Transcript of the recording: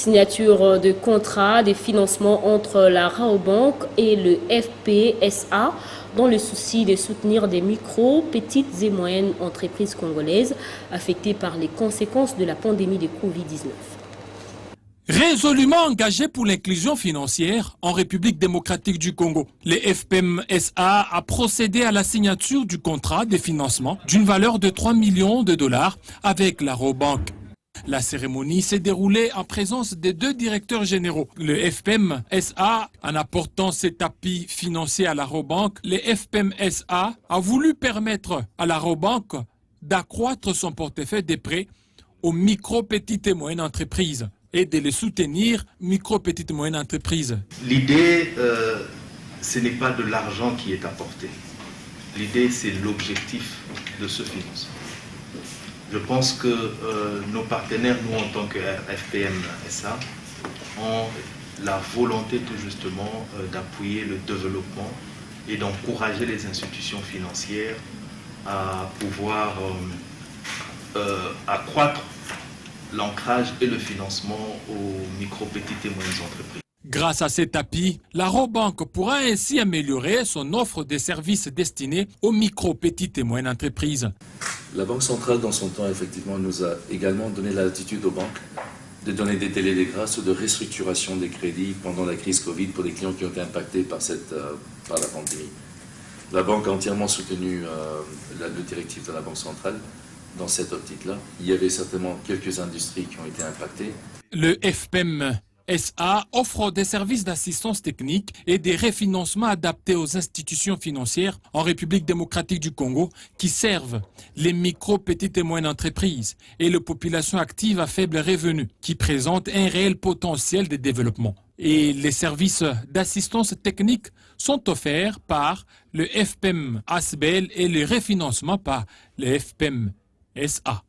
Signature de contrat de financement entre la Rabobank et le FPSA dans le souci de soutenir des micro, petites et moyennes entreprises congolaises affectées par les conséquences de la pandémie de Covid-19. Résolument engagé pour l'inclusion financière en République démocratique du Congo, le FPM-SA a procédé à la signature du contrat de financement d'une valeur de 3 millions de dollars avec la Rabobank. La cérémonie s'est déroulée en présence des deux directeurs généraux. Le FPM-SA, en apportant cet appui financier à la Rabobank, le FPM-SA a voulu permettre à la Rabobank d'accroître son portefeuille de prêts aux micro, petites et moyennes entreprises et de les soutenir, micro, petites et moyennes entreprises. L'idée, ce n'est pas de l'argent qui est apporté. L'idée, c'est l'objectif de ce financement. Je pense que nos partenaires, nous en tant que FPM-SA, ont la volonté tout justement d'appuyer le développement et d'encourager les institutions financières à pouvoir accroître l'ancrage et le financement aux micro, petites et moyennes entreprises. Grâce à cet appui, la Rabobank pourra ainsi améliorer son offre de services destinés aux micro, petites et moyennes entreprises. La Banque centrale, dans son temps, effectivement, nous a également donné la latitude aux banques de donner des délais de grâce ou de restructuration des crédits pendant la crise Covid pour les clients qui ont été impactés par la pandémie. La Banque a entièrement soutenu le directif de la Banque centrale dans cette optique-là. Il y avait certainement quelques industries qui ont été impactées. Le FPM-SA offre des services d'assistance technique et des refinancements adaptés aux institutions financières en République démocratique du Congo qui servent les micro, petites et moyennes entreprises et les populations actives à faible revenu qui présentent un réel potentiel de développement. Et les services d'assistance technique sont offerts par le FPM-ASBL et le refinancement par le FPM-SA.